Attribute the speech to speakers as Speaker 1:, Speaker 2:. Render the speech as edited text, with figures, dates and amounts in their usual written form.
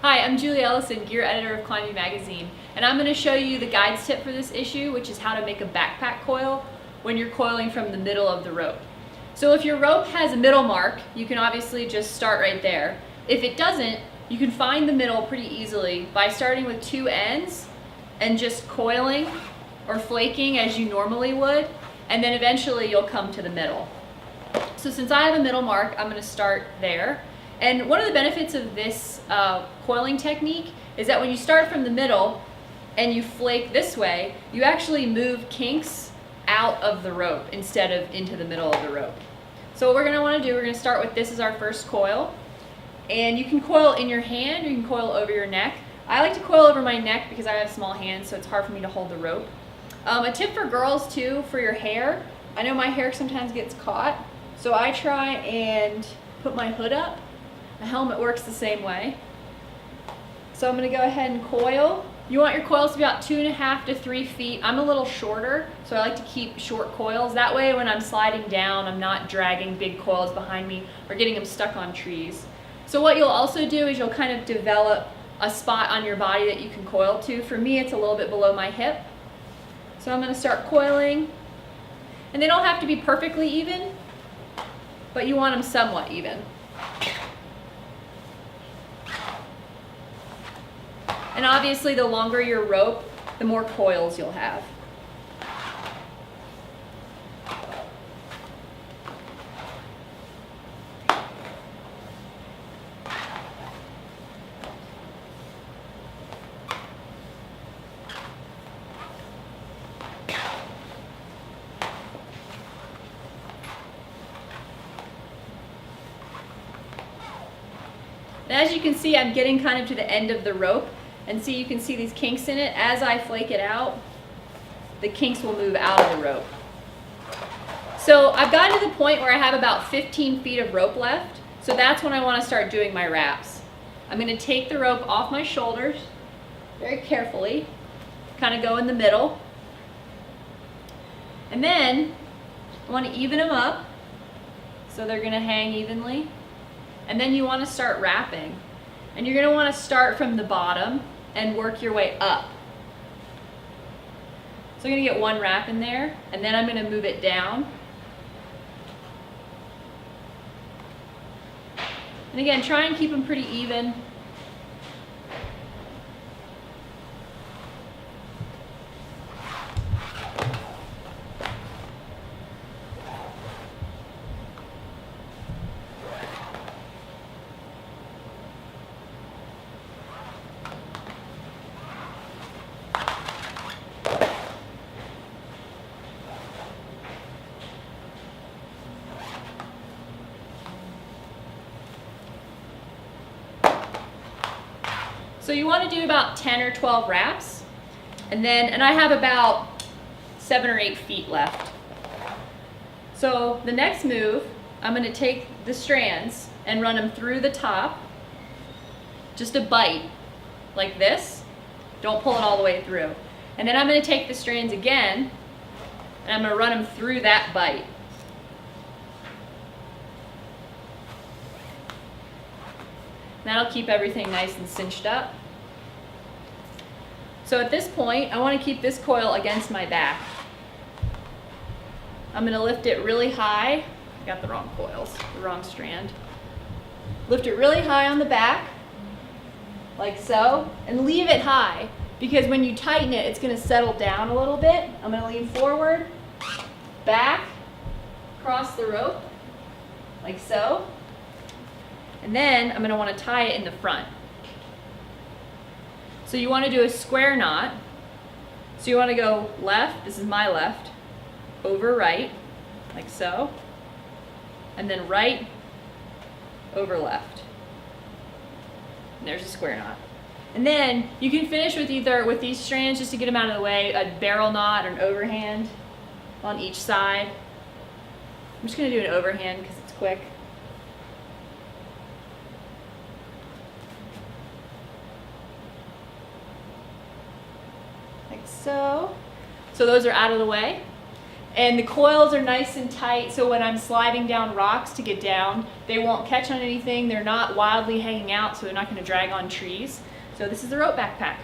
Speaker 1: Hi, I'm Julie Ellison, gear editor of Climbing Magazine, and I'm going to show you the guides tip for this issue, which is how to make a backpack coil when you're coiling from the middle of the rope. So if your rope has a middle mark, you can obviously just start right there. If it doesn't, you can find the middle pretty easily by starting with two ends and just coiling or flaking as you normally would, and then eventually you'll come to the middle. So since I have a middle mark, I'm going to start there. And one of the benefits of this coiling technique is that when you start from the middle and you flake this way, you actually move kinks out of the rope instead of into the middle of the rope. So what we're going to want to do, we're going to start with this as our first coil. And you can coil in your hand or you can coil over your neck. I like to coil over my neck because I have small hands, so it's hard for me to hold the rope. A tip for girls too, for your hair. I know my hair sometimes gets caught, so I try and put my hood up. A helmet works the same way. So I'm going to go ahead and coil. You want your coils to be about 2.5 to 3 feet. I'm a little shorter, so I like to keep short coils. That way when I'm sliding down, I'm not dragging big coils behind me or getting them stuck on trees. So what you'll also do is you'll kind of develop a spot on your body that you can coil to. For me, it's a little bit below my hip. So I'm going to start coiling. And they don't have to be perfectly even, but you want them somewhat even. And obviously, the longer your rope, the more coils you'll have. And as you can see, I'm getting kind of to the end of the rope. And see, you can see these kinks in it. As I flake it out, the kinks will move out of the rope. So I've gotten to the point where I have about 15 feet of rope left. So that's when I want to start doing my wraps. I'm going to take the rope off my shoulders very carefully, kind of go in the middle. And then I want to even them up so they're going to hang evenly. And then you want to start wrapping. And you're going to want to start from the bottom and work your way up. So I'm going to get one wrap in there, and then I'm going to move it down. And again, try and keep them pretty even. So you want to do about 10 or 12 wraps, and I have about 7 or 8 feet left. So the next move, I'm going to take the strands and run them through the top, just a bite, like this. Don't pull it all the way through. And then I'm going to take the strands again, and I'm going to run them through that bite. That'll keep everything nice and cinched up. So at this point, I want to keep this coil against my back. I'm going to lift it really high. I got the wrong coils, the wrong strand. Lift it really high on the back, like so, and leave it high, because when you tighten it, it's going to settle down a little bit. I'm going to lean forward, back, across the rope, like so. And then I'm going to want to tie it in the front. So you want to do a square knot. So you want to go left, this is my left, over right, like so. And then right, over left. And there's a square knot. And then you can finish with either with these strands, just to get them out of the way, a barrel knot or an overhand on each side. I'm just going to do an overhand because it's quick. So those are out of the way. And the coils are nice and tight, so when I'm sliding down rocks to get down, they won't catch on anything. They're not wildly hanging out, so they're not going to drag on trees. So this is the rope backpack.